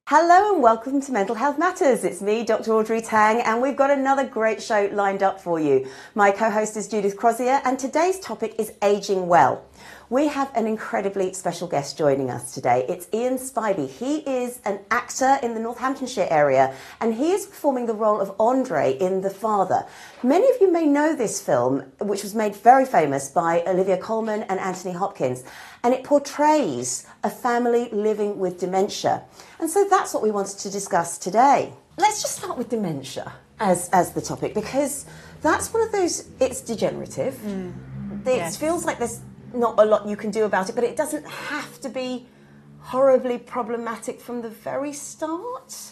Hello and welcome to Mental Health Matters. It's me, Dr. Audrey Tang, and we've got another great show lined up for you. My co-host is Judith Crosier, and today's topic is aging well. We have an incredibly special guest joining us today. It's Ian Spiby. He is an actor in the Northamptonshire area, and he is performing the role of Audrey in The Father. Many of you may know this film, which was made very famous by Olivia Coleman and Anthony Hopkins, and it portrays a family living with dementia. And so that's what we wanted to discuss today. Let's just start with dementia as the topic, because that's one of those, it's degenerative. It feels like there's not a lot you can do about it, but it doesn't have to be horribly problematic from the very start.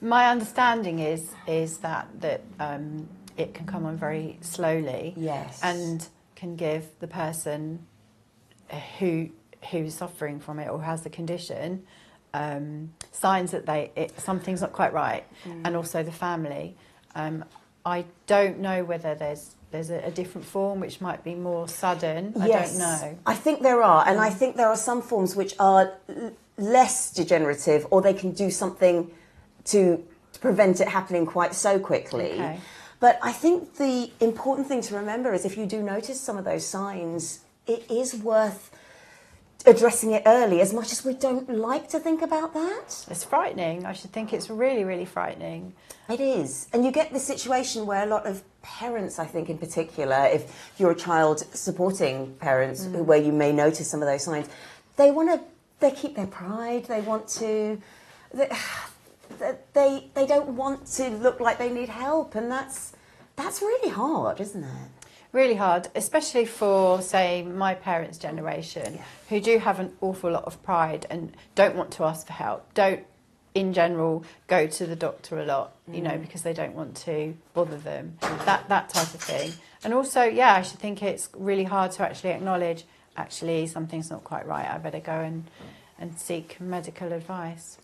My understanding is that it can come on very slowly, yes, and can give the person who's suffering from it or has the condition signs that something's not quite right, and also the family. I don't know whether there's a different form which might be more sudden. Yes, I don't know. I think there are, and I think there are some forms which are less degenerative, or they can do something to prevent it happening quite so quickly. Okay. But I think the important thing to remember is if you do notice some of those signs, it is worth addressing it early, as much as we don't like to think about that. It's frightening. I should think it's really, really frightening. It is. And you get the situation where a lot of parents, I think in particular, if you're a child supporting parents where you may notice some of those signs, they keep their pride, they want to, they don't want to look like they need help, and that's really hard, isn't it? Really hard, especially for, say, my parents' generation, who do have an awful lot of pride and don't want to ask for help, don't, in general, go to the doctor a lot, you know, because they don't want to bother them, that type of thing. And also, I should think it's really hard to actually acknowledge, actually, something's not quite right, I better go and seek medical advice.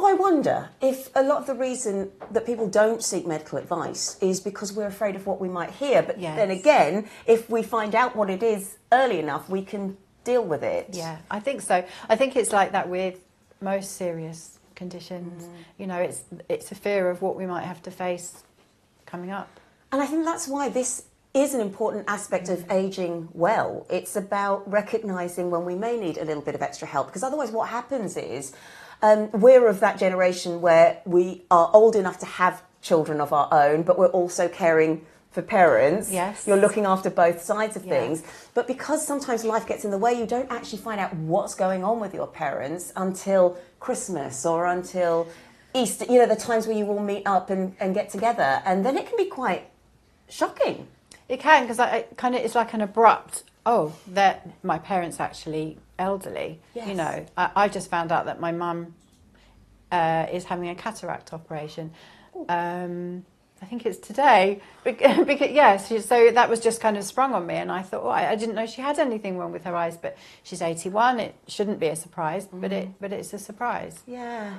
I wonder if a lot of the reason that people don't seek medical advice is because we're afraid of what we might hear. But then again, if we find out what it is early enough, we can deal with it. Yeah, I think so. I think it's like that with most serious conditions. You know, it's a fear of what we might have to face coming up. And I think that's why this is an important aspect of ageing well. It's about recognising when we may need a little bit of extra help, because otherwise what happens is we're of that generation where we are old enough to have children of our own, but we're also caring for parents. Yes. You're looking after both sides of things. But because sometimes life gets in the way, you don't actually find out what's going on with your parents until Christmas or until Easter, you know, the times where you all meet up and get together. And then it can be quite shocking. It can, because it's like an abrupt, that my parents actually elderly. Yes. You know, I just found out that my mum is having a cataract operation. I think it's today. Because, so that was just kind of sprung on me, and I thought, I didn't know she had anything wrong with her eyes, but she's 81. It shouldn't be a surprise, but it's a surprise. Yeah.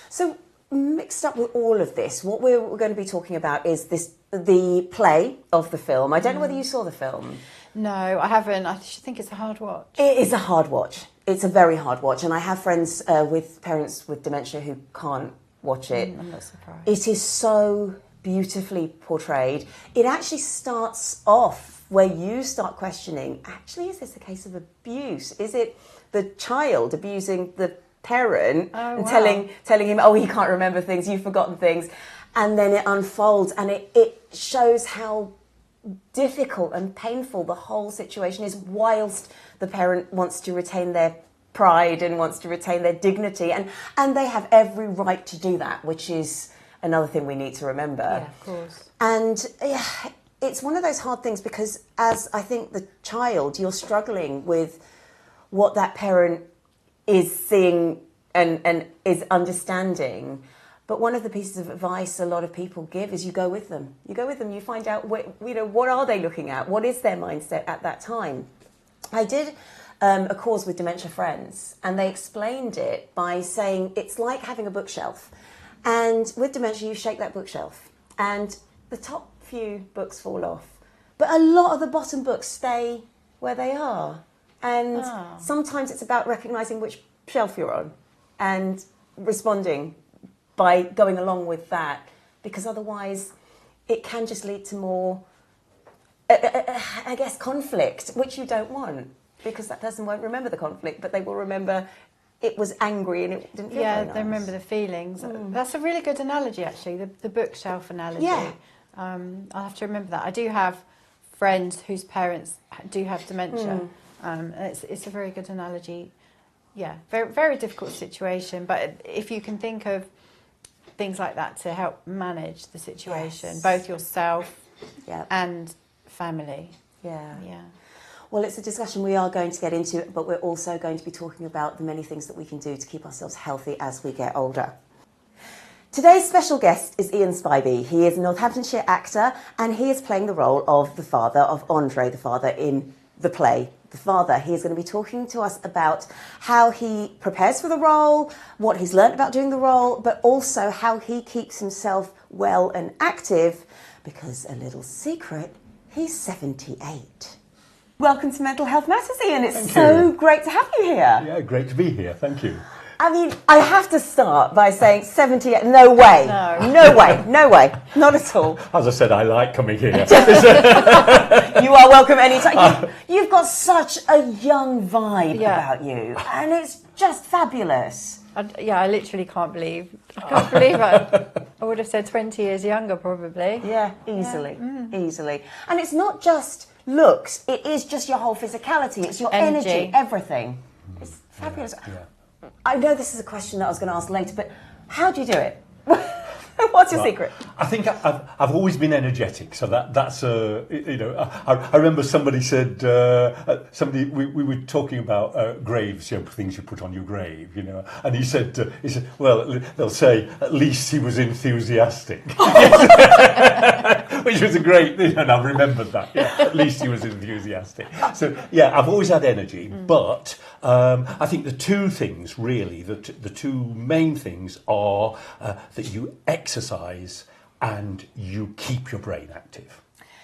So mixed up with all of this, what we're going to be talking about is the play of the film. I don't know whether you saw the film. No, I haven't. I think it's a hard watch. It is a hard watch. It's a very hard watch. And I have friends with parents with dementia who can't watch it. I'm not surprised. It is so beautifully portrayed. It actually starts off where you start questioning, actually, is this a case of abuse? Is it the child abusing the parent and telling him, he can't remember things, you've forgotten things? And then it unfolds, and it shows how difficult and painful the whole situation is, whilst the parent wants to retain their pride and wants to retain their dignity, and they have every right to do that, which is another thing we need to remember. Yeah, of course. And it's one of those hard things, because as I think the child, you're struggling with what that parent is seeing and is understanding. But one of the pieces of advice a lot of people give is you go with them. You go with them, you find out what are they looking at? What is their mindset at that time? I did a course with dementia friends, and they explained it by saying it's like having a bookshelf. And with dementia, you shake that bookshelf, and the top few books fall off. But a lot of the bottom books stay where they are. And sometimes it's about recognising which shelf you're on and responding by going along with that, because otherwise it can just lead to more, I guess, conflict, which you don't want, because that person won't remember the conflict, but they will remember it was angry and it didn't feel very nice. They remember the feelings. That's a really good analogy, actually, the bookshelf analogy. Yeah. I'll have to remember that. I do have friends whose parents do have dementia. It's a very good analogy. Yeah, very, very difficult situation, but if you can think of things like that to help manage the situation, both yourself and family. Yeah. Yeah. Well, it's a discussion we are going to get into, but we're also going to be talking about the many things that we can do to keep ourselves healthy as we get older. Today's special guest is Ian Spiby. He is a Northamptonshire actor, and he is playing the role of the father of Audrey, the father in the play, The Father. He is going to be talking to us about how he prepares for the role, what he's learnt about doing the role, but also how he keeps himself well and active, because a little secret, he's 78. Welcome to Mental Health Matters, Ian. It's so great to have you here. Yeah, great to be here. Thank you. I mean, I have to start by saying 78. No way. No way. No way. Not at all. As I said, I like coming here. You are welcome anytime. You've got such a young vibe about you, and it's just fabulous. I literally can't believe it. I would have said 20 years younger, probably. Yeah, easily. Easily. And it's not just looks, it is just your whole physicality, it's your energy everything. It's fabulous. Yeah. I know this is a question that I was going to ask later, but how do you do it? What's your secret? I think I've always been energetic, so that's I remember somebody said we were talking about graves, things you put on your grave, and he said well, they'll say at least he was enthusiastic, which was a great, and I've remembered that. Yeah, at least he was enthusiastic. So yeah, I've always had energy, but I think the two things really, the two main things are that you exercise and you keep your brain active.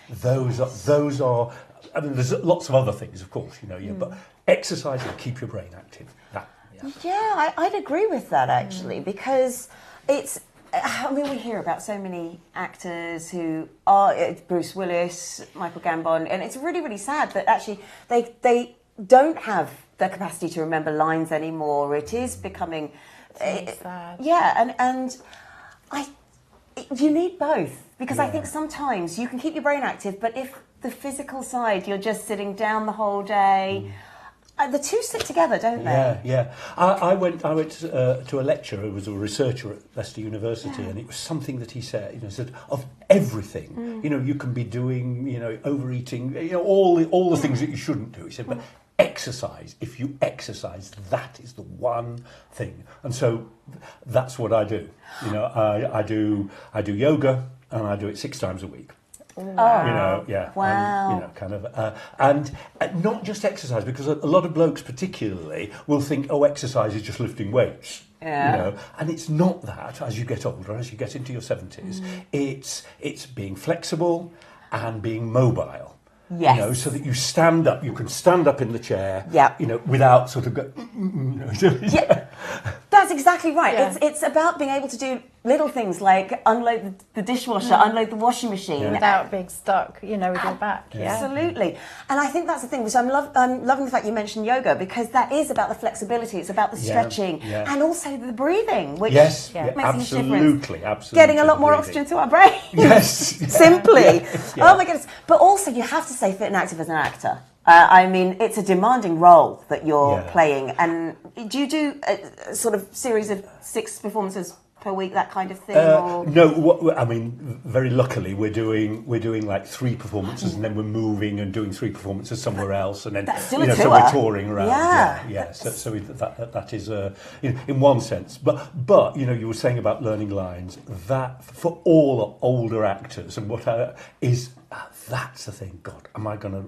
Those are. I mean, there's lots of other things, of course, but exercise and keep your brain active. I'd agree with that actually, because it's. I mean, we hear about so many actors who are Bruce Willis, Michael Gambon, and it's really, really sad that actually they don't have the capacity to remember lines anymore. It is becoming. It's sad. Yeah, and you need both, because I think sometimes you can keep your brain active, but if the physical side, you're just sitting down the whole day, the two sit together, don't they? Yeah. I went to a lecturer who was a researcher at Leicester University, and it was something that he said. He said of everything, you can be doing, overeating, all the things that you shouldn't do. He said, but exercise. If you exercise, that is the one thing. And so that's what I do. I do yoga, and I do it 6 times a week. Wow. Wow. And not just exercise, because a lot of blokes particularly will think, exercise is just lifting weights. Yeah. And it's not that. As you get older, as you get into your 70s, it's being flexible and being mobile. Yes. So that you stand up, you can stand up in the chair, without sort of Yeah, that's exactly right. Yeah. It's about being able to do little things like unload the dishwasher, unload the washing machine. Without being stuck, with your back. Yeah. Absolutely. And I think that's the thing, which I'm loving the fact you mentioned yoga, because that is about the flexibility, it's about the stretching, and also the breathing, which makes a difference. Absolutely. Getting a lot more oxygen to our brain. Yes. Simply. Oh my goodness. But also you have to stay fit and active as an actor. I mean, it's a demanding role that you're playing. And do you do a sort of series of 6 performances per week, that kind of thing? No, I mean, very luckily we're doing like 3 performances, and then we're moving and doing 3 performances somewhere else, and then so we're touring around. So that is in one sense. But you were saying about learning lines. That for all older actors, and that's the thing. God, am I gonna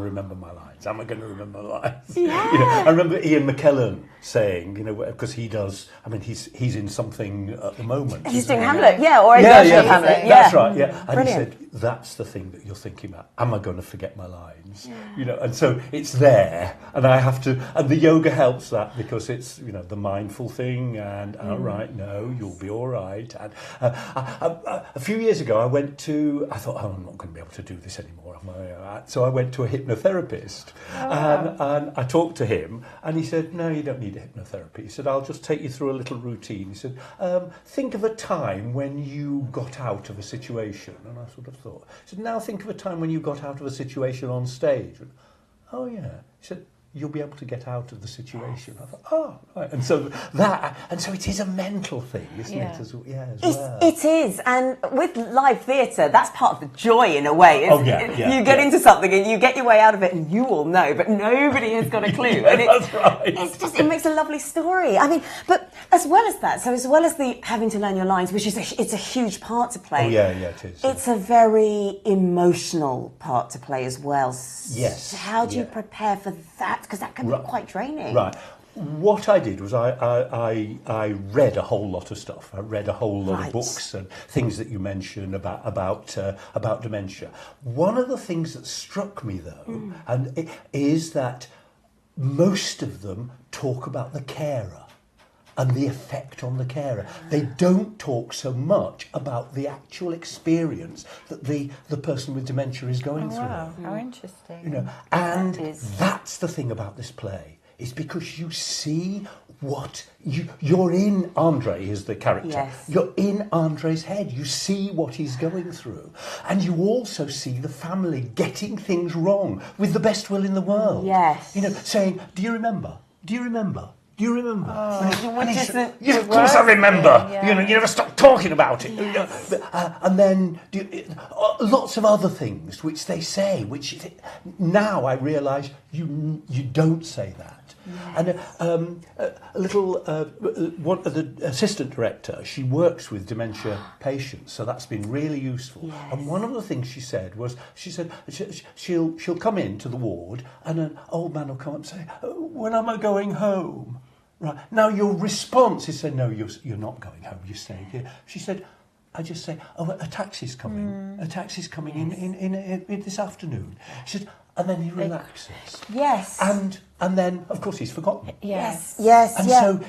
remember my lines? Am I gonna remember my lines? Yeah. I remember Ian McKellen saying, because he does. I mean, he's in something at the moment. He's doing Hamlet, or a version of Hamlet. That's right. Yeah, and Brilliant. he said, that's the thing that you're thinking about. Am I going to forget my lines? You know, and so it's there, and I have to. And the yoga helps that because it's, you know, the mindful thing, and all right, no, you'll be all right. And a few years ago, I thought, oh, I'm not going to be able to do this anymore. So I went to a hypnotherapist, and I talked to him, and he said, no, you don't need a hypnotherapy. He said, I'll just take you through a little routine. He said, think of a time when you got out of a situation. And I sort of thought, he said, now think of a time when you got out of a situation on stage. And, oh, yeah. He said, you'll be able to get out of the situation. I thought, oh, right. And so it is a mental thing, isn't it? As well. It is, and with live theatre, that's part of the joy in a way. You get into something and you get your way out of it, and you all know, but nobody has got a clue. And that's right. It makes a lovely story. I mean, but as well as that, so as well as the having to learn your lines, which is it's a huge part to play. Oh yeah, it is. It's a very emotional part to play as well. Yes. So how do you prepare for that? Because that can be quite draining. Right. What I did was I read a whole lot of stuff. I read a whole lot of books and things that you mentioned about dementia. One of the things that struck me though, is that most of them talk about the carer and the effect on the carer. They don't talk so much about the actual experience that the person with dementia is going through. Wow, how interesting. You know, and that's the thing about this play. Is because you see what you're in. Andre is the character. Yes. You're in Andre's head. You see what he's going through, and you also see the family getting things wrong with the best will in the world. Yes. You know, saying, "Do you remember? Do you remember? Do you remember?" Of course I remember. Yeah. You know, you never stop talking about it. Yes. And then lots of other things which they say, which now I realise you don't say that. Yes. And the assistant director, she works with dementia patients, so that's been really useful. Yes. And one of the things she said she'll come into the ward, and an old man will come up and say, "When am I going home?" Right. Now your response is say, "No, you're not going home. You're staying here." She said, "I just say, oh, a taxi's coming. A taxi's coming in this afternoon." She said, and then he relaxes. Yes. And then, of course, he's forgotten. Yes. And so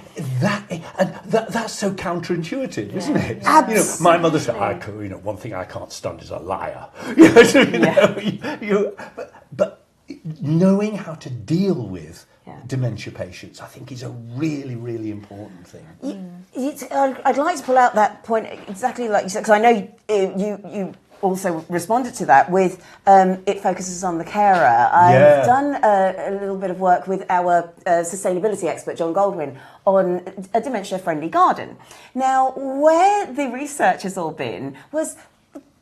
that's so counterintuitive, isn't it? Absolutely. You know, my mother said, one thing I can't stand is a liar. But knowing how to deal with dementia patients, I think, is a really, really important thing. I'd like to pull out that point exactly like you said, because I know you also responded to that with it focuses on the carer. I've done a little bit of work with our sustainability expert, John Goldwyn, on a dementia-friendly garden. Now, where the research has all been was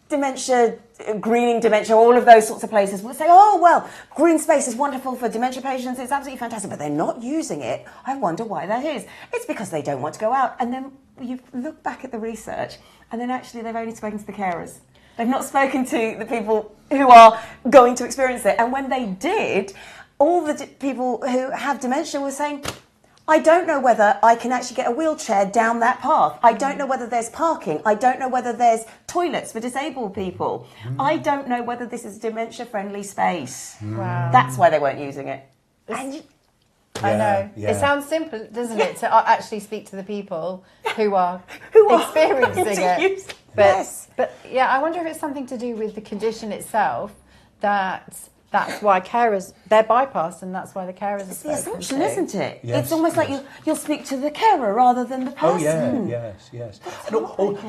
dementia, greening dementia, all of those sorts of places would say, oh, well, green space is wonderful for dementia patients, it's absolutely fantastic, but they're not using it. I wonder why that is. It's because they don't want to go out. And then you look back at the research, and then actually they've only spoken to the carers. They've not spoken to the people who are going to experience it. And when they did, all the people who have dementia were saying, I don't know whether I can actually get a wheelchair down that path. I don't know whether there's parking. I don't know whether there's toilets for disabled people. I don't know whether this is a dementia-friendly space. Wow. That's why they weren't using it. I know. Yeah. It sounds simple, doesn't it, to actually speak to the people who are experiencing it. But yeah, I wonder if it's something to do with the condition itself, that's why carers, they're bypassed, and that's why the carers are It's the spoken assumption, to. isn't it? Yes, It's almost like you'll speak to the carer rather than the person. Yes. And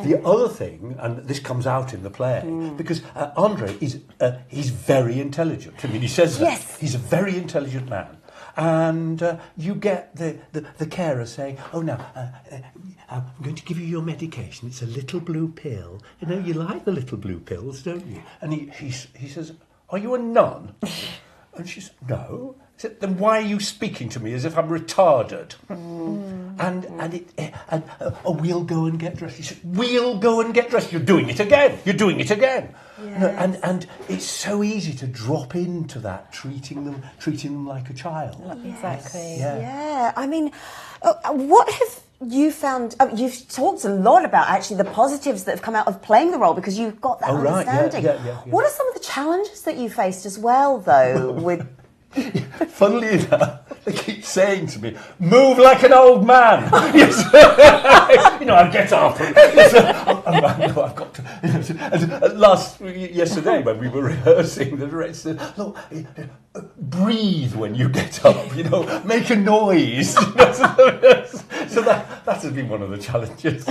the other thing, and this comes out in the play, because Andre he's very intelligent. I mean, he says that. Yes. He's a very intelligent man. And you get the carer saying, "Oh, now, I'm going to give you your medication. It's a little blue pill. You know, you like the little blue pills, don't you?" And he says, "Are you a nun?" And she says, "No." I said, then why are you speaking to me as if I'm retarded? And we'll go and get dressed. He said, we'll go and get dressed. You're doing it again. You're doing it again. Yes. And it's so easy to drop into that, treating them like a child. Exactly. Yeah. I mean, what have you found? You've talked a lot about actually the positives that have come out of playing the role because you've got that understanding. Yeah. What are some of the challenges that you faced as well, though, with... Funnily enough, they keep saying to me, move like an old man. Yes. I'll get up. I've got to. Yesterday, when we were rehearsing, the director said, look, breathe when you get up, make a noise. So that has been one of the challenges.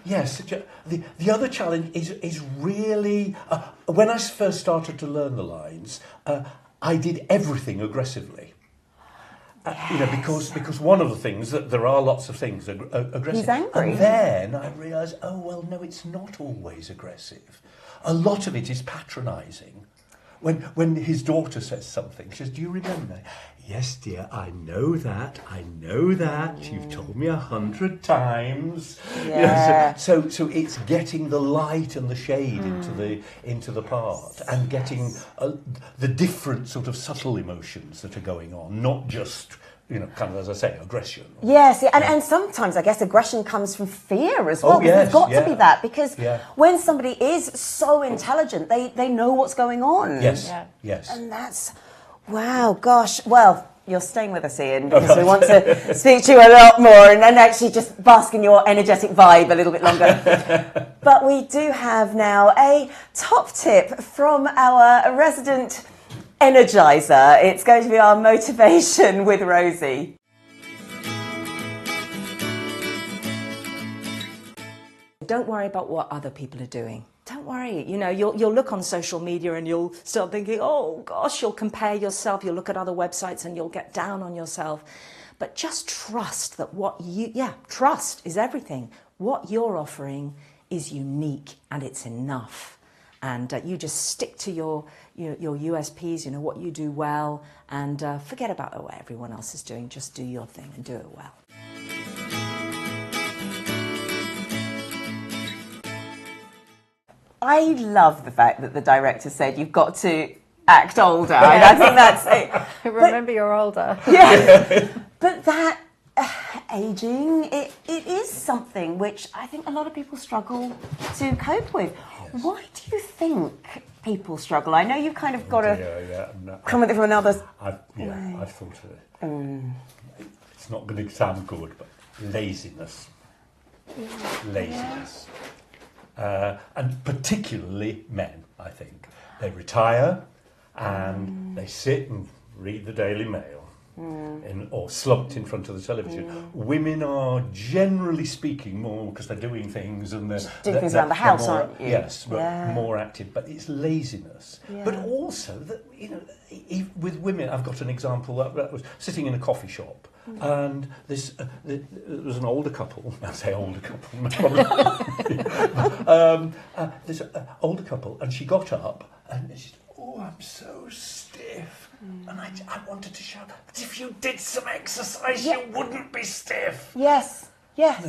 Yes, the other challenge is really, when I first started to learn the lines, I did everything aggressively. Because one of the things that there are lots of things aggressive. He's angry. And then I realised, oh well, no, it's not always aggressive. A lot of it is patronising. When his daughter says something, she says, "Do you remember?" "Yes, dear, I know that. You've told me 100 times." Yeah. So it's getting the light and the shade into the part, and getting the different sort of subtle emotions that are going on, not just kind of, as I say, aggression. Yes, and sometimes I guess aggression comes from fear as well. Oh, yes, There's got to be that, because Yeah. when somebody is so intelligent, they know what's going on. Yes, Yeah. yes. And that's, wow, gosh. Well, you're staying with us, Ian, because we want to speak to you a lot more and actually just bask in your energetic vibe a little bit longer. But we do have now a top tip from our resident energizer. It's going to be our motivation with Rosie. Don't worry about what other people are doing. Don't worry. You'll look on social media and you'll start thinking, oh gosh, you'll compare yourself. You'll look at other websites and you'll get down on yourself. But just trust that trust is everything. What you're offering is unique and it's enough. And you just stick to your USPs, what you do well, and forget about what everyone else is doing. Just do your thing and do it well. I love the fact that the director said you've got to act older. And I think that's it. Remember, you're older. Yeah. But that aging, it is something which I think a lot of people struggle to cope with. Yes. Why do you think people struggle? I know you've kind of got to come at it from another way. I've thought of it. It's not going to sound good, but laziness. Laziness. And particularly men, I think. They retire and they sit and read the Daily Mail. Or slumped in front of the television. Women are generally speaking more, because they're doing things and they're doing things around the house, more, aren't you? Yes, more active. But it's laziness. Yeah. But also that with women, I've got an example that was sitting in a coffee shop, and there was an older couple. I say older couple. There's an older couple, and she got up and she said, "Oh, I'm so stiff." And I wanted to shout, but if you did some exercise, you wouldn't be stiff. Yes. Yeah.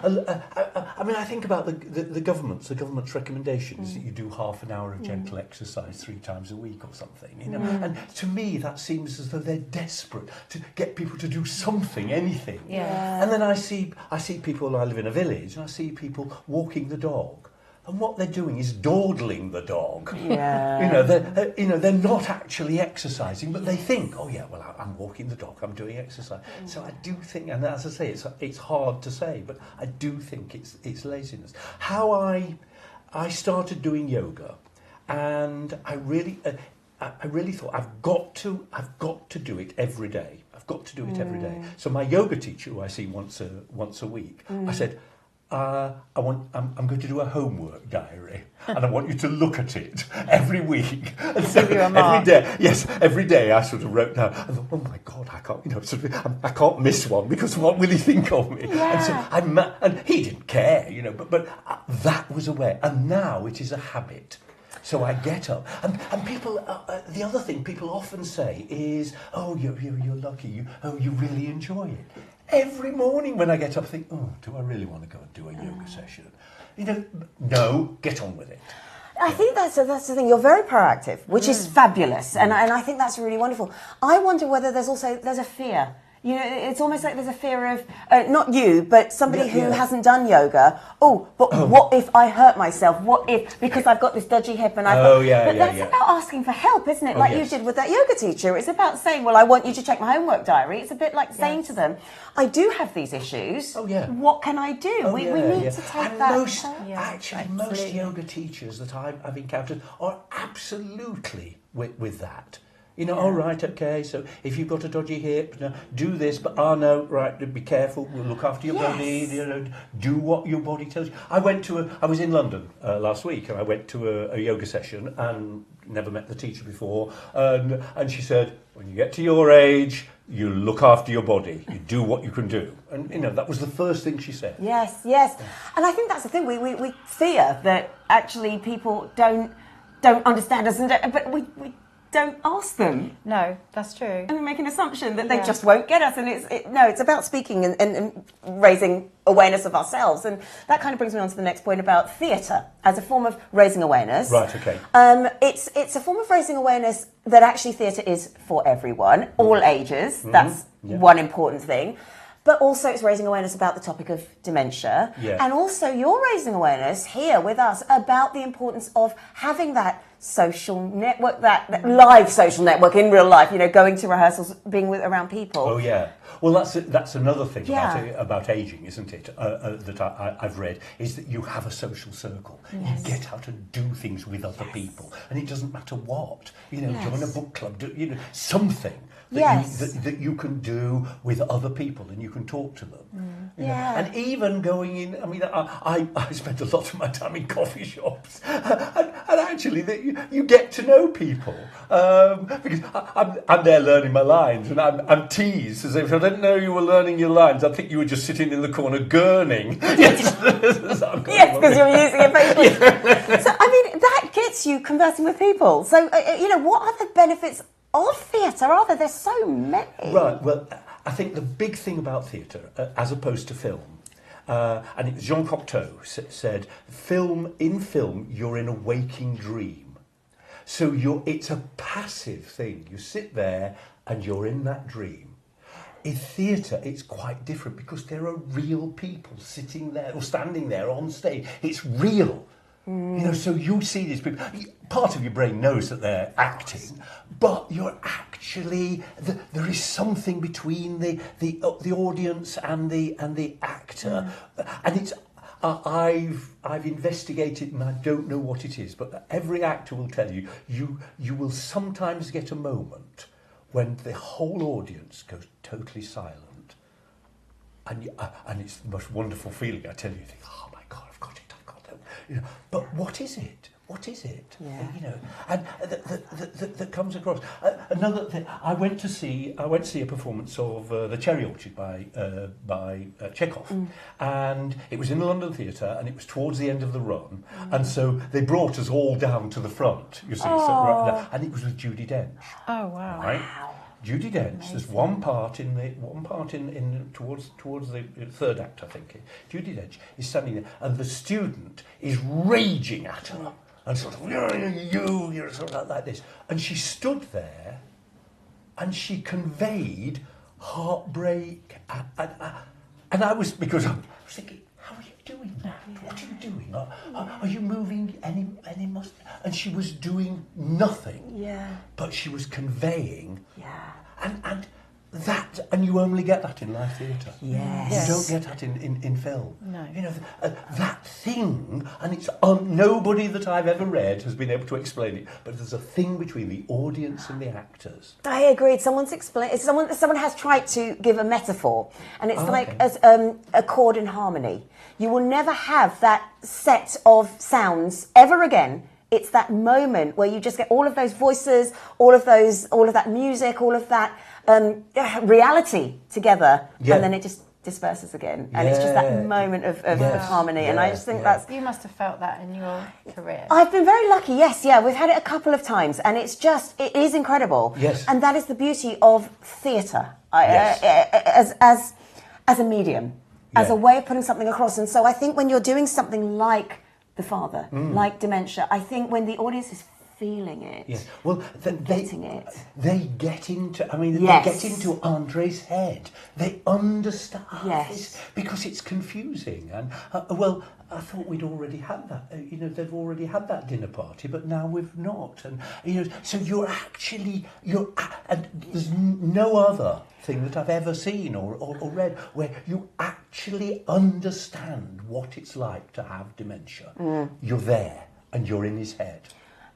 And I think about the government's recommendations that you do half an hour of gentle exercise 3 times a week or something. And to me, that seems as though they're desperate to get people to do something, anything. Yeah. And then I see people. I live in a village, and I see people walking the dog. And what they're doing is dawdling the dog. Yeah. They're not actually exercising, but they think, oh yeah, well, I'm walking the dog, I'm doing exercise. So I do think, and as I say, it's hard to say, but I do think it's laziness. How I started doing yoga, and I really thought I've got to do it every day. I've got to do it every day. So my yoga teacher, who I see once a week, I said, I'm going to do a homework diary, and I want you to look at it every week. And so every day I sort of wrote down. I thought, oh my God, I can't miss one, because what will he think of me? Yeah. And so and he didn't care, but that was a way. And now it is a habit. So I get up, and people. The other thing people often say is, "Oh, you're lucky. You really enjoy it." Every morning when I get up, I think, "Oh, do I really want to go and do a yoga session?" No, get on with it. I think that's the thing. You're very proactive, which is fabulous, and I think that's really wonderful. I wonder whether there's a fear. It's almost like there's a fear of, not you, but somebody who hasn't done yoga. Oh, but what if I hurt myself? What if, because I've got this dodgy hip and I've But that's about asking for help, isn't it? You did with that yoga teacher. It's about saying, well, I want you to check my homework diary. It's a bit like saying to them, I do have these issues. Oh, yeah. What can I do? We need to take and that. Most yoga teachers that I've encountered are absolutely with that. All right, okay, so if you've got a dodgy hip, do this, but no, right, be careful, we'll look after your body, do what your body tells you. I was in London last week, and I went to a yoga session, and never met the teacher before, and she said, when you get to your age, you look after your body, you do what you can do. And, that was the first thing she said. Yes. And I think that's the thing, we fear that actually people don't understand us, but we don't ask them. No, that's true. And we make an assumption that they just won't get us. And it's about speaking and raising awareness of ourselves. And that kind of brings me on to the next point about theatre as a form of raising awareness. Right, okay. It's a form of raising awareness that actually theatre is for everyone, all ages. That's one important thing. But also it's raising awareness about the topic of dementia. Yeah. And also you're raising awareness here with us about the importance of having that social network, that live social network in real life, going to rehearsals, being around people. Oh, yeah. Well, that's another thing about ageing, isn't it, that I've read, is that you have a social circle. Yes. You get out and do things with other people. And it doesn't matter what. Join a book club, something. That you can do with other people, and you can talk to them. And even going in, I spent a lot of my time in coffee shops, and actually you get to know people, because I'm there learning my lines, and I'm teased as if I didn't know you were learning your lines. I think you were just sitting in the corner gurning. Yes, because you're using your paper. So that gets you conversing with people. So what are the benefits of theatre, are there? There's so many. Right, well, I think the big thing about theatre, as opposed to film, and it was Jean Cocteau said, in film, you're in a waking dream. So it's a passive thing. You sit there and you're in that dream. In theatre, it's quite different because there are real people sitting there or standing there on stage. It's real. So you see these people. Part of your brain knows that they're acting, but you're actually there is something between the audience and the actor, and it's. I've investigated, and I don't know what it is, but every actor will tell you you will sometimes get a moment when the whole audience goes totally silent, and it's the most wonderful feeling. I tell you, you think, oh my God, I've got it. But what is it? What is it? Yeah. And that comes across. Another thing, I went to see a performance of The Cherry Orchard by Chekhov, and it was in the London Theatre, and it was towards the end of the run, and so they brought us all down to the front. You see, and it was with Judi Dench. Oh wow! Right? Judi Dench. There's one part in towards the third act, I think. Judi Dench is standing there, and the student is raging at her, and sort of you're sort of like this, and she stood there, and she conveyed heartbreak, and I was thinking, how are you doing that? What are you doing? Are you moving any muscle? And she was doing nothing. Yeah. But she was conveying. Yeah. And you only get that in live theatre. Yes. You don't get that in film. No. That thing, and it's nobody that I've ever read has been able to explain it, but there's a thing between the audience and the actors. I agree. Someone has tried to give a metaphor, and it's a chord in harmony. You will never have that set of sounds ever again. It's that moment where you just get all of those voices, all of that music, all of that reality together, and then it just disperses again, and it's just that moment of harmony. And I just think that's... You must have felt that in your career. I've been very lucky, yes, we've had it a couple of times, and it is incredible. Yes. And that is the beauty of theatre as a medium, as a way of putting something across. And so I think when you're doing something like The Father, like Dementia, I think when the audience is feeling it, getting it, they get into. I mean, they get into Andre's head. They understand this because it's confusing. And I thought we'd already had that. They've already had that dinner party, but now we've not. And so and there's no other thing that I've ever seen or read where you actually understand what it's like to have dementia. You're there and you're in his head.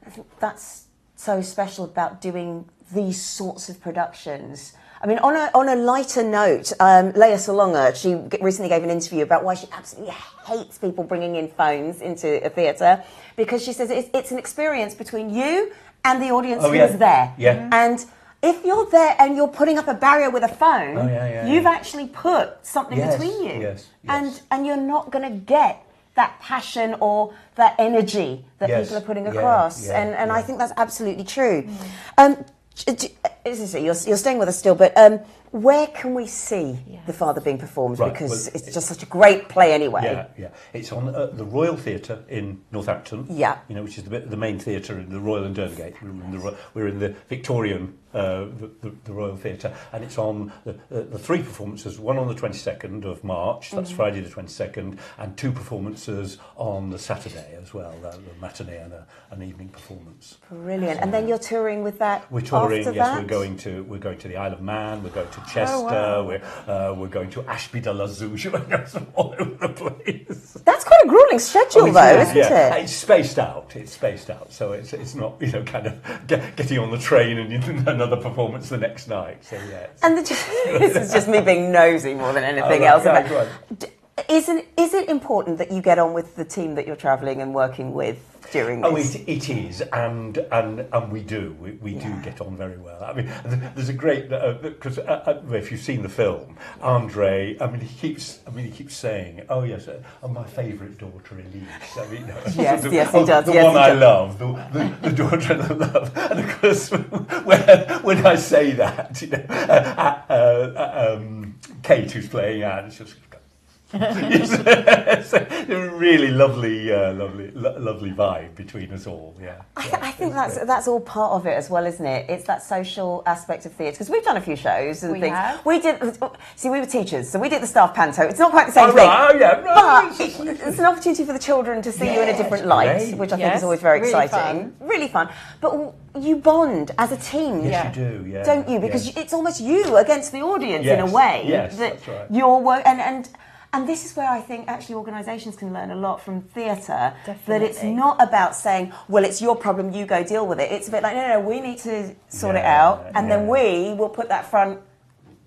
I think that's so special about doing these sorts of productions. I mean, on a lighter note, Leia Salonga, she recently gave an interview about why she absolutely hates people bringing in phones into a theatre, because she says it's an experience between you and the audience who is there. Yeah. And if you're there and you're putting up a barrier with a phone, you've actually put something between you. Yes. And you're not going to get that passion or that energy that people are putting across. And I think that's absolutely true. You're staying with us still, but where can we see The Father being performed? Right, because it's just such a great play anyway. It's on the Royal Theatre in Northampton. Which is the main theatre in the Royal and Derngate. We're in the Victorian, the Royal Theatre, and it's on the three performances. One on the 22nd of March, that's Friday the 22nd, and two performances on the Saturday as well, the matinee and an evening performance. Brilliant. And then you're touring with that. We're touring. After Yes, that? we're going to the Isle of Man. We're going to Chester. We're going to Ashby de la Zouch. We're going all over the place. That's quite a grueling schedule, though, isn't it? It's spaced out. So it's not kind of getting on the train and another performance the next night. So And this is just me being nosy more than anything else. Is it important that you get on with the team that you're travelling and working with during this? It is, and we do. We do get on very well. I mean, there's a great because if you've seen the film, Andre. I mean, he keeps saying, "Oh yes, my favourite daughter, Elise." I mean, yes, he does. The one I love, the daughter I love. And of course, when I say that, Kate, who's playing Anne, she's it's a really lovely vibe between us all. I think that's all part of it as well, isn't it? It's that social aspect of theatre, because we've done a few shows and things. We were teachers, so we did the staff panto. It's not quite the same thing. But it's an opportunity for the children to see you in a different light, which I think is always very exciting. Really fun. But you bond as a team. Yes, you do. Don't you? Because it's almost you against the audience in a way. Yes, that's right. Your work and this is where I think actually organisations can learn a lot from theatre. That it's not about saying, well, it's your problem, you go deal with it. It's a bit like, no, we need to sort it out, and then we will put that front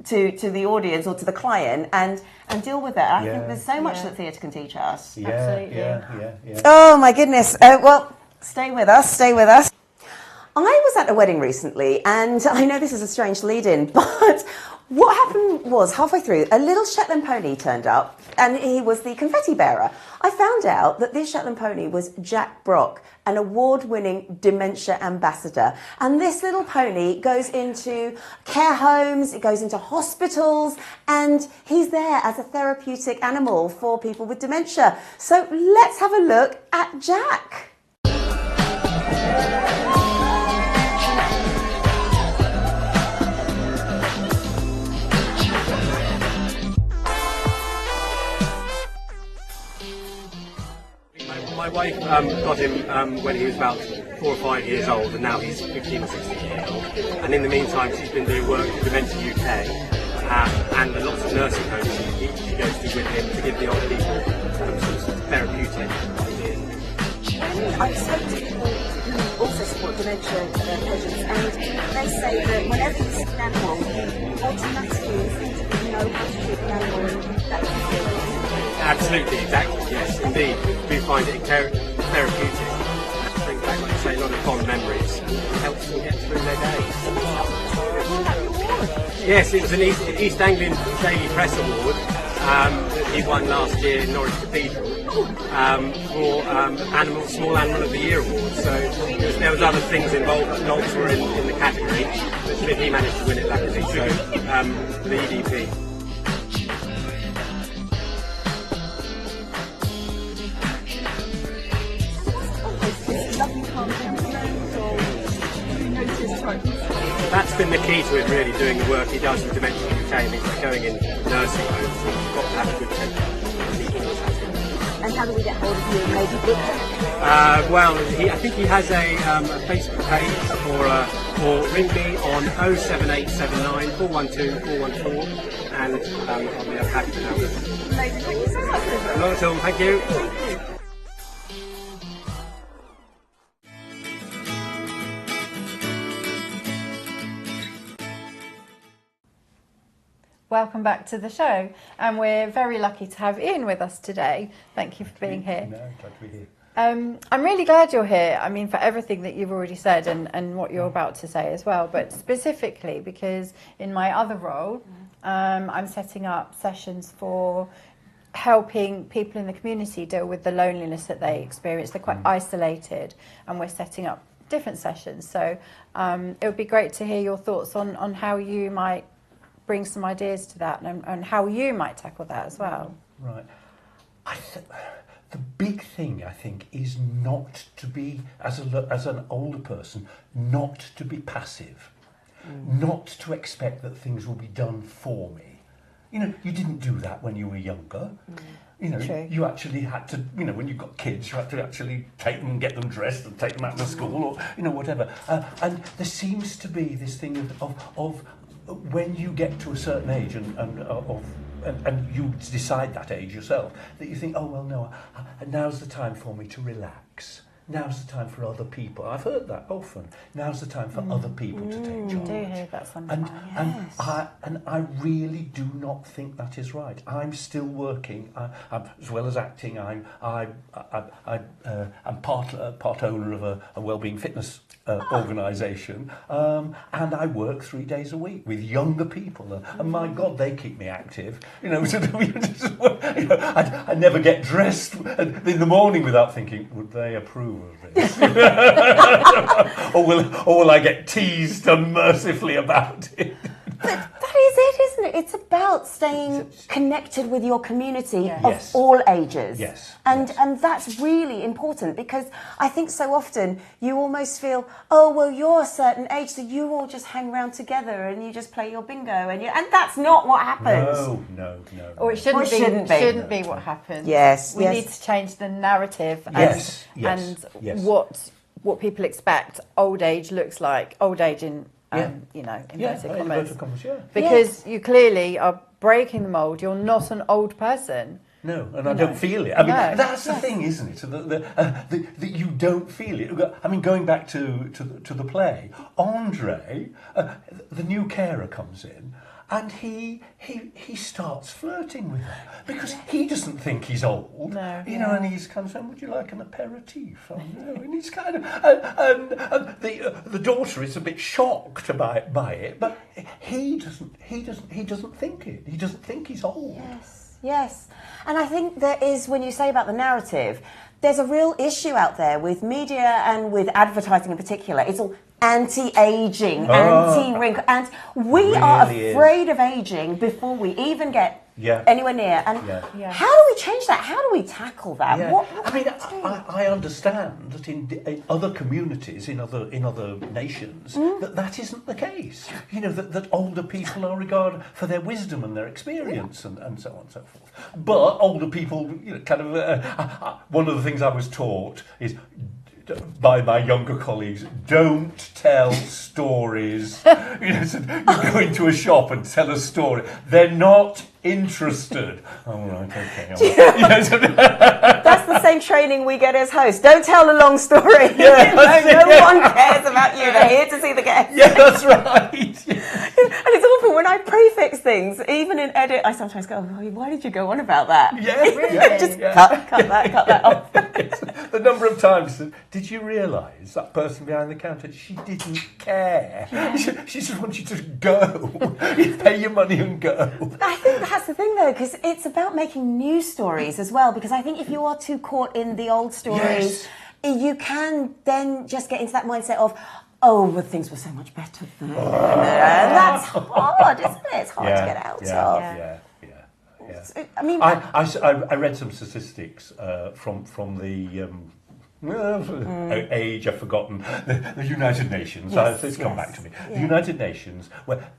to the audience or to the client and deal with it. I think there's so much that theatre can teach us. Absolutely. Oh my goodness. Well, stay with us. I was at a wedding recently, and I know this is a strange lead-in, but what happened was, halfway through, a little Shetland pony turned up, and he was the confetti bearer. I found out that this Shetland pony was Jack Brock, an award-winning dementia ambassador. And this little pony goes into care homes, it goes into hospitals, and he's there as a therapeutic animal for people with dementia. So let's have a look at Jack. My wife got him when he was about 4 or 5 years old, and now he's 15 or 16 years old. And in the meantime, she's been doing work with Dementia UK and lots of nursing homes she goes to with him to give the old people sorts of therapeutic ideas. I've spoken to people who also support dementia patients, and they say that whenever you see an animal, you automatically instinctively know how to treat the animal, and that's Absolutely, exactly, yes, indeed. We find it therapeutic. It brings back, like I say, a lot of fond memories. It helps them get through their days. Yes, it was an East Anglian Daily Press Award. that he won last year in Norwich Cathedral for Small Animal of the Year award. So there was other things involved. Dogs were in the category, but he managed to win it luckily. So the EDP. That's been the key to him really doing the work he does with Dementia UK. I mean, going in nursing homes, you've got to have a good centre. And how do we get hold of you? Maybe book well, I think he has a Facebook page, or ring me on 07879 412 414, and I'll be happy to help. Amazing. Thank you so much. Not at all. Thank you. Welcome back to the show, and we're very lucky to have Ian with us today. Thank you for being here. No, glad to be here. I'm really glad you're here, I mean, for everything that you've already said and what you're about to say as well, but specifically because in my other role, I'm setting up sessions for helping people in the community deal with the loneliness that they experience. They're quite isolated, and we're setting up different sessions. So it would be great to hear your thoughts on how you might bring some ideas to that and how you might tackle that as well. Right. The big thing, I think, is not to be, as an older person, not to be passive. Not to expect that things will be done for me. You know, you didn't do that when you were younger. You know, True. you actually had to, you know, when you've got kids, you had to actually take them and get them dressed and take them out to school or, you know, whatever. And there seems to be this thing of when you get to a certain age and you decide that age yourself, that you think, oh, well, no, now's the time for me to relax. Now's the time for other people. I've heard that often. Now's the time for other people to take charge. I do hear that sometimes. And I really do not think that is right. I'm still working. As well as acting, I'm part owner of a Wellbeing fitness organisation, and I work 3 days a week with younger people. And my God, they keep me active. You know, I never get dressed in the morning without thinking, would they approve of this? or will I get teased unmercifully about it? That is it, isn't it? It's about staying connected with your community of all ages. Yes. And that's really important, because I think so often you almost feel, oh, well, you're a certain age, so you all just hang around together and you just play your bingo, and that's not what happens. No. Or it shouldn't be what happens. Yes. We need to change the narrative and what people expect old age looks like. Old age in inverted commas. Because you clearly are breaking the mould. You're not an old person. No, and I don't feel it. I mean, that's the thing, isn't it? That you don't feel it. I mean, going back to the play, Andre, the new carer, comes in, and he starts flirting with her because he doesn't think he's old. No, you know, and he's kind of saying, "Would you like an aperitif?" Oh, no. And he's kind of, and the daughter is a bit shocked by it, but he doesn't think it. He doesn't think he's old. Yes. And I think there is, when you say about the narrative, there's a real issue out there with media and with advertising in particular. It's all anti-aging, anti-wrinkle, and we are afraid of aging before we even get anywhere near. And how do we change that? How do we tackle that? Yeah. I understand that in other communities, in other nations, that isn't the case. You know, that older people are regarded for their wisdom and their experience and so on and so forth. But older people, you know, kind of one of the things I was taught is, by my younger colleagues, don't tell stories. You know, so you go into a shop and tell a story. They're not interested. Oh, right, okay. That's the same training we get as hosts. Don't tell a long story. No one cares about you. They're here to see the guests. Yeah, that's right. And it's awful when I prefix things, even in edit, I sometimes go, oh, why did you go on about that? Yeah, really? Just cut that off. the number of times, did you realise that person behind the counter, she didn't care. She just wants you to go. You pay your money and go. I think that's the thing, though, because it's about making new stories as well, because I think if you are too caught in the old stories, you can then just get into that mindset of, oh, but things were so much better then. And that's hard, isn't it? It's hard to get out of. Yeah. I mean, I read some statistics from the age I've forgotten, the United Nations. It's come back to me. Yeah. The United Nations, where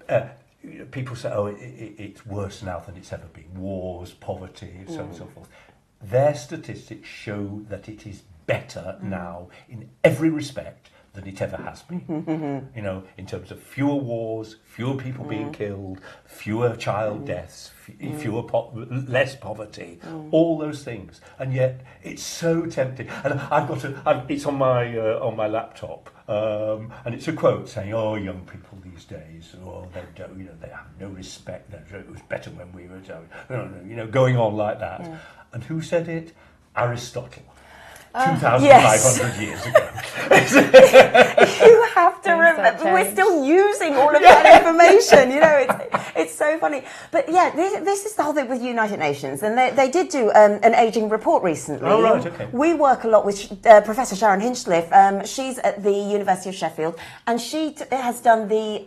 people say, oh, it's worse now than it's ever been. Wars, poverty, so on and so forth. Their statistics show that it is better now in every respect than it ever has been. You know, in terms of fewer wars, fewer people being killed, fewer child deaths, less poverty, all those things. And yet it's so tempting. And it's on my laptop, and it's a quote saying, "Oh, young people these days, they have no respect. It was better when we were, going on like that." Yeah. And who said it? Aristotle. 2,500 years ago. You have to remember, we're still using all of that information, it's so funny. But yeah, this is the whole thing with United Nations, and they did do an ageing report recently. Oh, right, okay. We work a lot with Professor Sharon Hinchliffe. She's at the University of Sheffield, and she has done the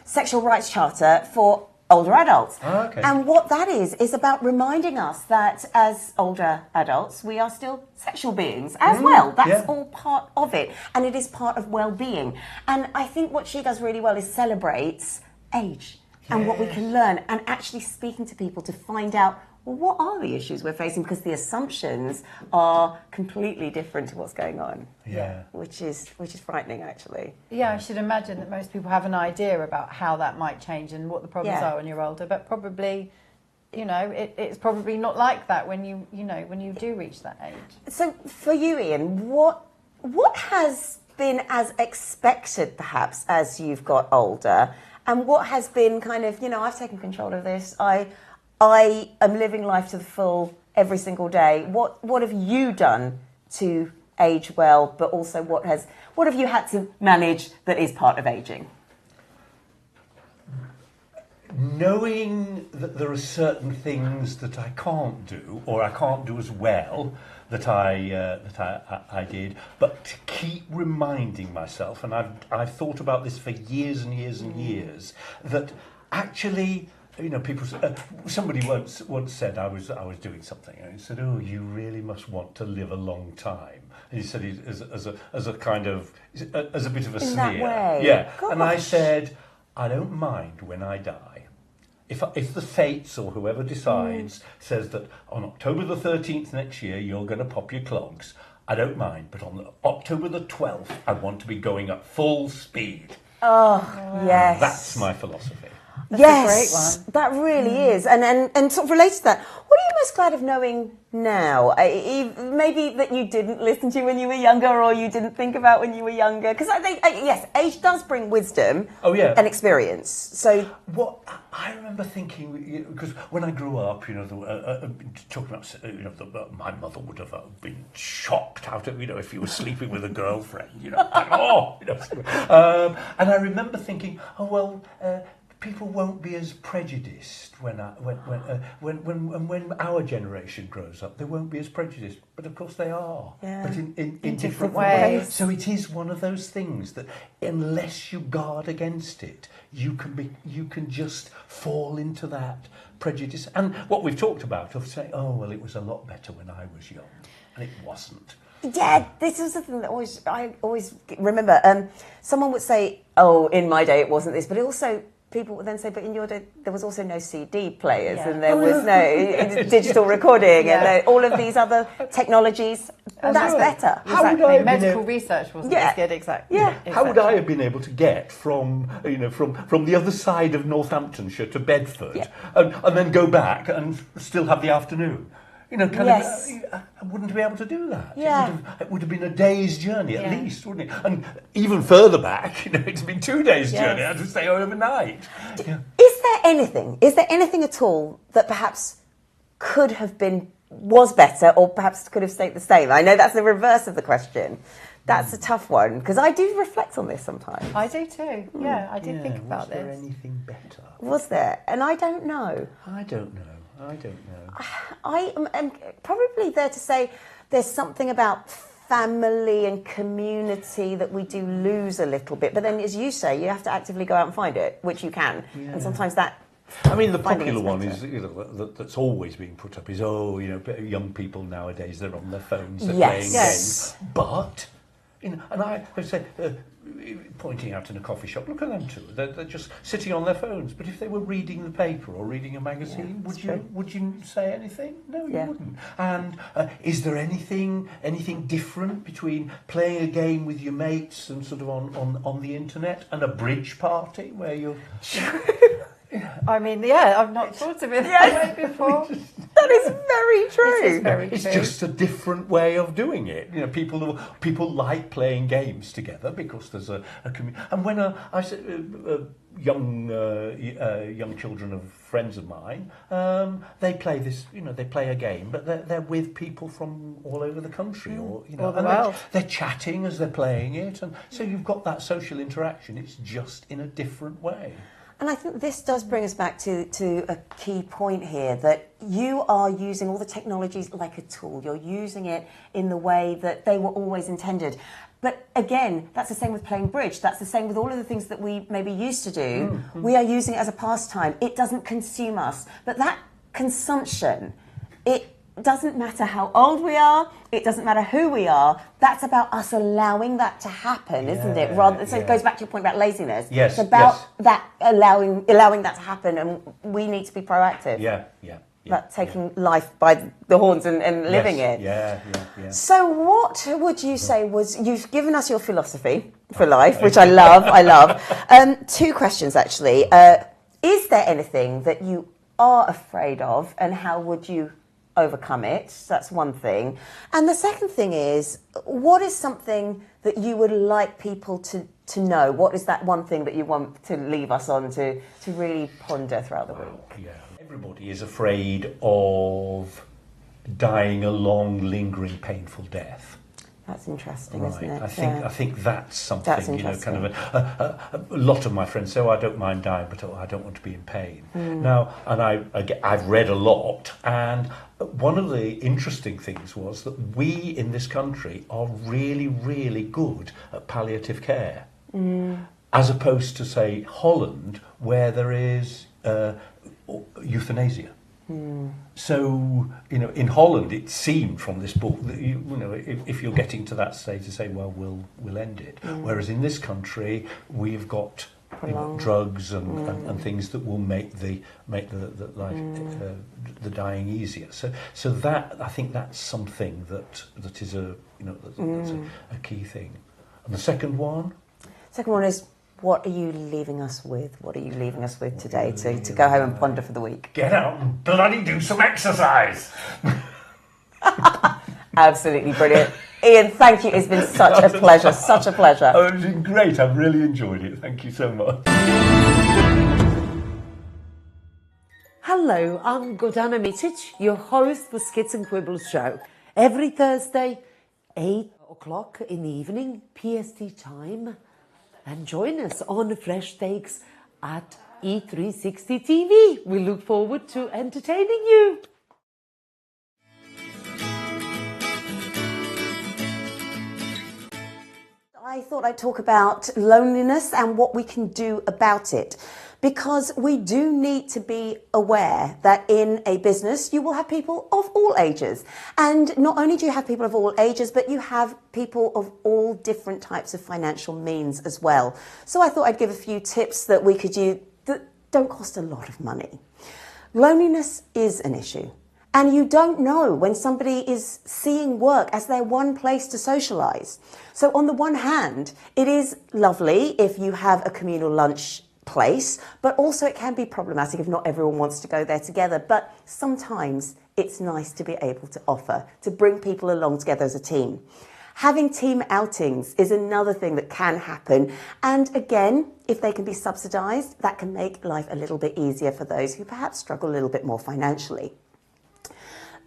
Sexual Rights Charter for older adults. Oh, okay. And what that is about reminding us that as older adults, we are still sexual beings as well. That's all part of it. And it is part of well-being. And I think what she does really well is celebrates age and what we can learn, and actually speaking to people to find out, well, what are the issues we're facing? Because the assumptions are completely different to what's going on. Yeah. Which is frightening, actually. Yeah, I should imagine that most people have an idea about how that might change and what the problems are when you're older, but probably, it's probably not like that when you do reach that age. So for you, Ian, what has been as expected, perhaps, as you've got older, and what has been kind of, I've taken control of this, I am living life to the full every single day. What have you done to age well, but also what have you had to manage that is part of ageing? Knowing that there are certain things that I can't do, or I can't do as well that I did, but to keep reminding myself, and I've thought about this for years and years and years, that actually, people. Somebody once said I was doing something, and he said, "Oh, you really must want to live a long time." And he said, as a kind of as a bit of a sneer. That way. Yeah. Gosh. And I said, "I don't mind when I die. If the fates or whoever decides says that on October the 13th next year you're going to pop your clogs, I don't mind. But on October the 12th, I want to be going at full speed." Oh, yes. That's my philosophy. That's a great one. That really is. And sort of related to that, what are you most glad of knowing now? Maybe that you didn't listen to when you were younger, or you didn't think about when you were younger? Because I think, yes, age does bring wisdom and experience. So what I remember thinking, because when I grew up, talking about, my mother would have been shocked out of, if you were sleeping with a girlfriend, and I remember thinking, people won't be as prejudiced when our generation grows up. They won't be as prejudiced, but of course they are. Yeah. But in different ways. So it is one of those things that unless you guard against it, you can just fall into that prejudice. And what we've talked about of saying, "Oh, well, it was a lot better when I was young," and it wasn't. yeah, this is the thing that I always remember. Someone would say, "Oh, in my day it wasn't this," but also people would then say, "But in your day there was also no CD players and there was no digital recording and all of these other technologies." That's better. Exactly. Medical research wasn't as good. Exactly. Yeah. How would I have been able to get from the other side of Northamptonshire to Bedford and then go back and still have the afternoon? I wouldn't be able to do that. Yeah. It would have been a day's journey at least, wouldn't it? And even further back, it's been 2 days' journey. I had to stay overnight. Is there anything at all that perhaps could have been was better or perhaps could have stayed the same? I know that's the reverse of the question. That's a tough one, because I do reflect on this sometimes. I do too. Yeah, I did think about was there this. anything better? Was there? And I don't know. I don't know. I am probably there to say there's something about family and community that we do lose a little bit. But then, as you say, you have to actively go out and find it, which you can. Yeah. And sometimes that... I mean, the popular one is, that's always being put up is, young people nowadays, they're on their phones, they're playing games. But, and I say, pointing out in a coffee shop, look at them too. They're just sitting on their phones. But if they were reading the paper or reading a magazine, would you say anything? No, you wouldn't. And is there anything different between playing a game with your mates and sort of on the internet and a bridge party where you're... I mean, I've not thought of it that way before. That is very true. It is very It's true. just a different way of doing it. People like playing games together because there's a community. And when I said young children of friends of mine, they play this. They play a game, but they're with people from all over the country, or All the world. they're chatting as they're playing it, and so you've got that social interaction. It's just in a different way. And I think this does bring us back to a key point here, that you are using all the technologies like a tool. You're using it in the way that they were always intended. But again, that's the same with playing bridge. That's the same with all of the things that we maybe used to do. Mm-hmm. We are using it as a pastime. It doesn't consume us. But that consumption, it doesn't matter how old we are, it doesn't matter who we are, that's about us allowing that to happen, isn't it? So it goes back to your point about laziness. Yes, it's about that allowing that to happen, and we need to be proactive. About taking life by the horns and living it. Yeah. So what would you say you've given us your philosophy for life, which I love. 2 questions actually. Is there anything that you are afraid of, and how would you overcome it? That's one thing. And the second thing is, what is something that you would like people to know? What is that one thing that you want to leave us on to really ponder throughout the week? Yeah. Everybody is afraid of dying a long, lingering, painful death. That's interesting, Right. isn't it? I think that's something. That's interesting. Kind of a lot of my friends say, "Oh, I don't mind dying, but I don't want to be in pain." Now, and I've read a lot, and one of the interesting things was that we in this country are really, really good at palliative care, as opposed to say Holland, where there is euthanasia. So, in Holland, it seemed from this book that if you're getting to that stage, to say, well, we'll end it. Whereas in this country, we've got drugs and things that will make the dying easier. So that, I think that's something that is that's a key thing. And the second one is, what are you leaving us with? What are you leaving us with today to go home and ponder for the week? Get out and bloody do some exercise. Absolutely brilliant. Ian, thank you. It's been such a pleasure. Such a pleasure. Oh, it's been great. I've really enjoyed it. Thank you so much. Hello, I'm Gordana Mitic, your host for Skits and Quibbles show. Every Thursday, 8 o'clock in the evening, PST time. And join us on Fresh Takes at E360 TV. We look forward to entertaining you. I thought I'd talk about loneliness and what we can do about it, because we do need to be aware that in a business you will have people of all ages, and not only do you have people of all ages, but you have people of all different types of financial means as well. So I thought I'd give a few tips that we could use that don't cost a lot of money. Loneliness is an issue. And you don't know when somebody is seeing work as their one place to socialise. So on the one hand, it is lovely if you have a communal lunch place, but also it can be problematic if not everyone wants to go there together. But sometimes it's nice to be able to offer, to bring people along together as a team. Having team outings is another thing that can happen. And again, if they can be subsidised, that can make life a little bit easier for those who perhaps struggle a little bit more financially.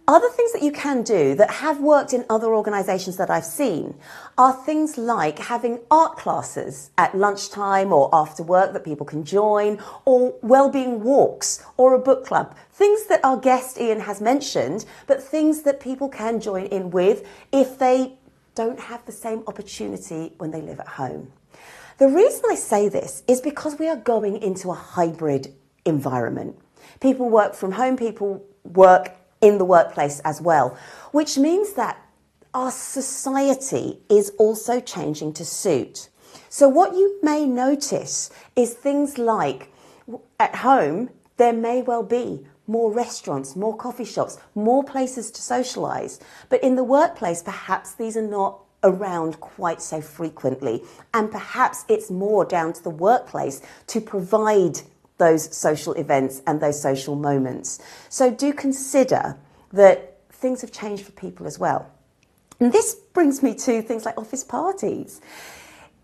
Other things that you can do that have worked in other organisations that I've seen are things like having art classes at lunchtime or after work that people can join, or wellbeing walks or a book club. Things that our guest Ian has mentioned, but things that people can join in with if they don't have the same opportunity when they live at home. The reason I say this is because we are going into a hybrid environment. People work from home, people work in the workplace as well, which means that our society is also changing to suit. So what you may notice is things like at home, there may well be more restaurants, more coffee shops, more places to socialise. But in the workplace, perhaps these are not around quite so frequently. And perhaps it's more down to the workplace to provide those social events and those social moments. So do consider that things have changed for people as well. And this brings me to things like office parties.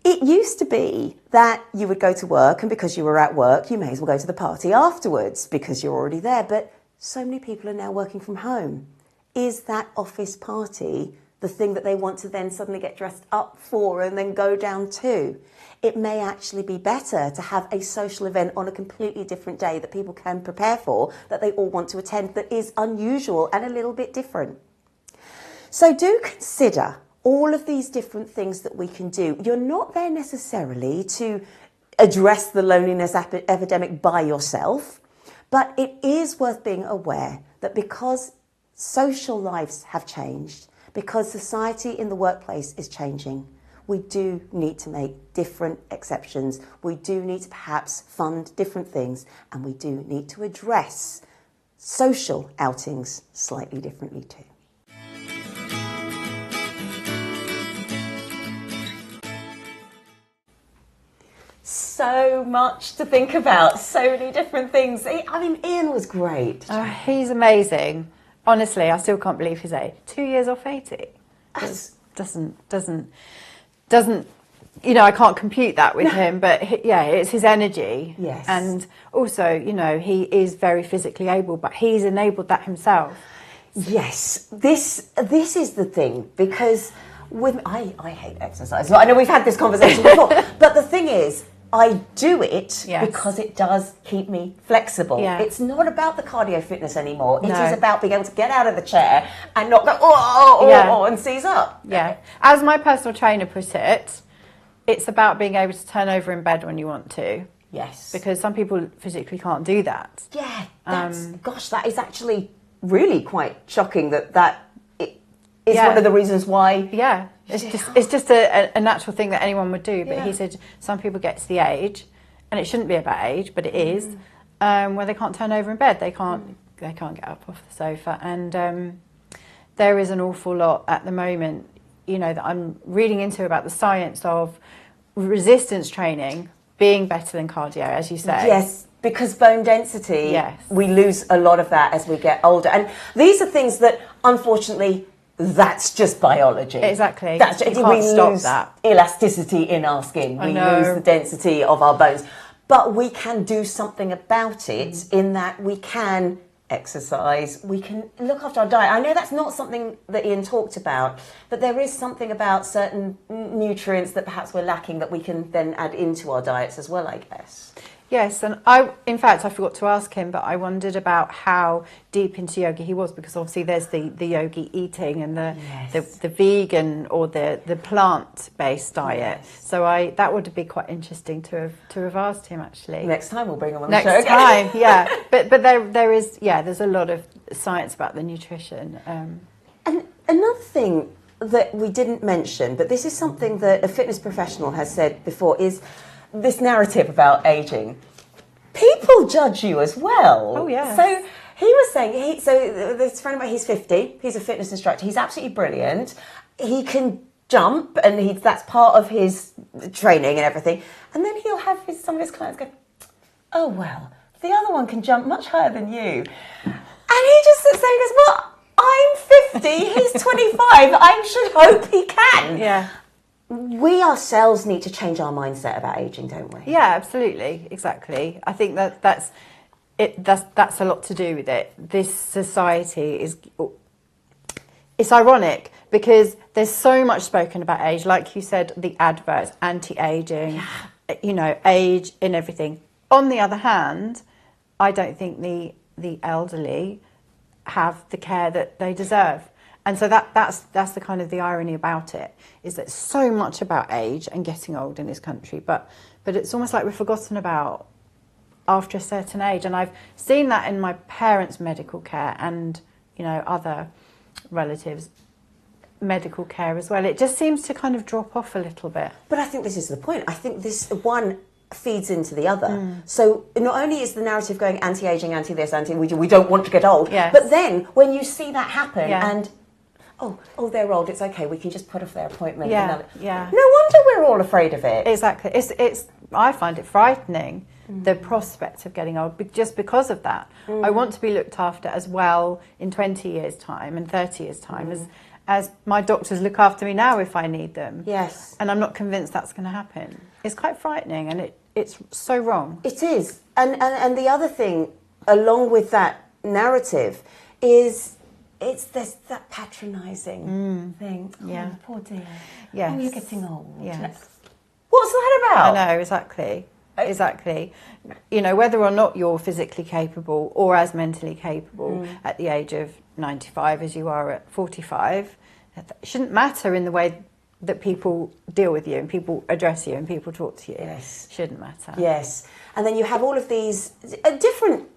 It used to be that you would go to work, and because you were at work, you may as well go to the party afterwards because you're already there. But so many people are now working from home. Is that office party the thing that they want to then suddenly get dressed up for and then go down to? It may actually be better to have a social event on a completely different day that people can prepare for, that they all want to attend, that is unusual and a little bit different. So do consider all of these different things that we can do. You're not there necessarily to address the loneliness epidemic by yourself, but it is worth being aware that because social lives have changed, because society in the workplace is changing, we do need to make different exceptions. We do need to perhaps fund different things, and we do need to address social outings slightly differently too. So much to think about, so many different things. I mean, Ian was great. Oh, he's amazing. Honestly, I still can't believe his age. 2 years off 80. Doesn't, you know, I can't compute that with him, but yeah, it's his energy. Yes. And also, you know, he is very physically able, but he's enabled that himself. Yes, this is the thing, because I hate exercise. I know we've had this conversation before, but the thing is, I do it because it does keep me flexible. Yeah. It's not about the cardio fitness anymore. It No. is about being able to get out of the chair and not go, and seize up. Yeah. As my personal trainer put it, it's about being able to turn over in bed when you want to. Yes. Because some people physically can't do that. Yeah, that is actually really quite shocking that is one of the reasons why. Yeah, it's just a natural thing that anyone would do. But Yeah. he said some people get to the age, and it shouldn't be about age, but it is, where they can't turn over in bed. They can't get up off the sofa, and there is an awful lot at the moment, you know, that I'm reading into about the science of resistance training being better than cardio, as you say. Yes. Because bone density, Yes. we lose a lot of that as we get older. And these are things that, unfortunately, that's just biology. Exactly. That's You we can't stop lose that. elasticity in our skin. We lose the density of our bones. But we can do something about it in that we can exercise, we can look after our diet. I know that's not something that Ian talked about, but there is something about certain nutrients that perhaps we're lacking that we can then add into our diets as well, I guess. Yes, and in fact, I forgot to ask him, but I wondered about how deep into yoga he was, because obviously there's the yogi eating and the vegan or the plant-based diet. Yes. So that would be quite interesting to have asked him, actually. Next time we'll bring him on the show Next again. time, yeah. But there is, there's a lot of science about the nutrition. And another thing that we didn't mention, but this is something that a fitness professional has said before, is this narrative about ageing. People judge you as well. Oh, yeah. So he was saying, so this friend of mine, he's 50, he's a fitness instructor, he's absolutely brilliant. He can jump, and that's part of his training and everything. And then he'll have some of his clients go, oh, well, the other one can jump much higher than you. And he just sits there and goes, well, I'm 50, he's 25, I should hope he can. Yeah. We ourselves need to change our mindset about ageing, don't we? Yeah, absolutely, exactly. I think that's a lot to do with it. This society it's ironic because there's so much spoken about age, like you said, the adverts, anti-aging, you know, age in everything. On the other hand, I don't think the elderly have the care that they deserve. And so that's the kind of the irony about it, is that so much about age and getting old in this country, but it's almost like we've forgotten about after a certain age. And I've seen that in my parents' medical care and, you know, other relatives' medical care as well. It just seems to kind of drop off a little bit. But I think this is the point. I think this one feeds into the other. So not only is the narrative going anti-aging, anti-this, we don't want to get old, but then when you see that happen and oh, they're old, it's okay, we can just put off their appointment. No wonder we're all afraid of it. Exactly. It's I find it frightening, the prospect of getting old, just because of that. I want to be looked after as well in 20 years' time and 30 years' time as my doctors look after me now if I need them. Yes. And I'm not convinced that's going to happen. It's quite frightening, and it's so wrong. It is. And the other thing, along with that narrative, is it's that patronising thing. Yeah. Oh, poor dear. Yes. Oh, you're getting old. Yes. What's that about? I know, exactly. Exactly. You know, whether or not you're physically capable or as mentally capable at the age of 95 as you are at 45, it shouldn't matter in the way that people deal with you and people address you and people talk to you. Yes. Shouldn't matter. Yes. And then you have all of these different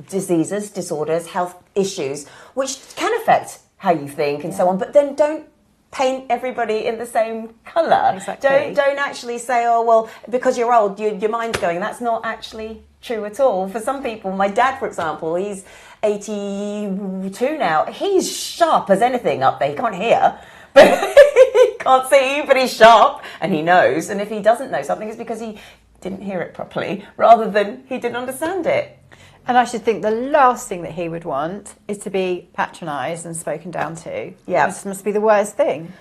diseases, disorders, health issues, which can affect how you think and so on, but then don't paint everybody in the same colour. Exactly. Don't actually say, oh, well, because you're old, your mind's going. That's not actually true at all. For some people, my dad, for example, he's 82 now. He's sharp as anything up there. He can't hear, but he can't see, but he's sharp and he knows. And if he doesn't know something, it's because he didn't hear it properly rather than he didn't understand it. And I should think the last thing that he would want is to be patronised and spoken down to. Yeah. This must be the worst thing.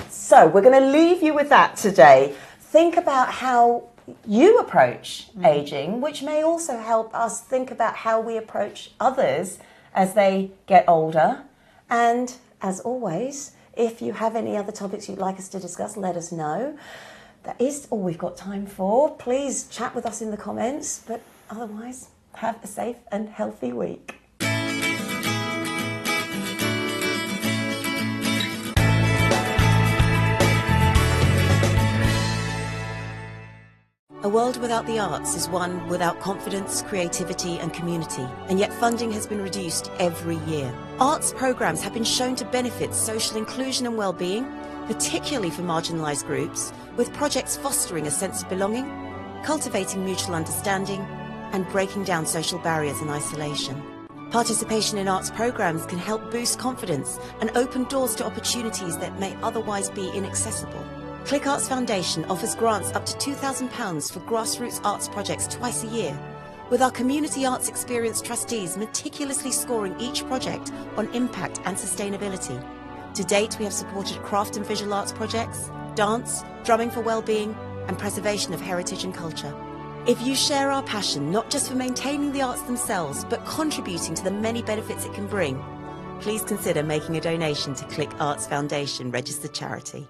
So we're going to leave you with that today. Think about how you approach ageing, which may also help us think about how we approach others as they get older. And as always, if you have any other topics you'd like us to discuss, let us know. That is all we've got time for. Please chat with us in the comments, but otherwise, have a safe and healthy week. A world without the arts is one without confidence, creativity and community, and yet funding has been reduced every year. Arts programmes have been shown to benefit social inclusion and well-being, particularly for marginalised groups, with projects fostering a sense of belonging, cultivating mutual understanding, and breaking down social barriers and isolation. Participation in arts programmes can help boost confidence and open doors to opportunities that may otherwise be inaccessible. Click Arts Foundation offers grants up to £2,000 for grassroots arts projects twice a year, with our community arts experience trustees meticulously scoring each project on impact and sustainability. To date, we have supported craft and visual arts projects, dance, drumming for well-being, and preservation of heritage and culture. If you share our passion, not just for maintaining the arts themselves, but contributing to the many benefits it can bring, please consider making a donation to Click Arts Foundation registered charity.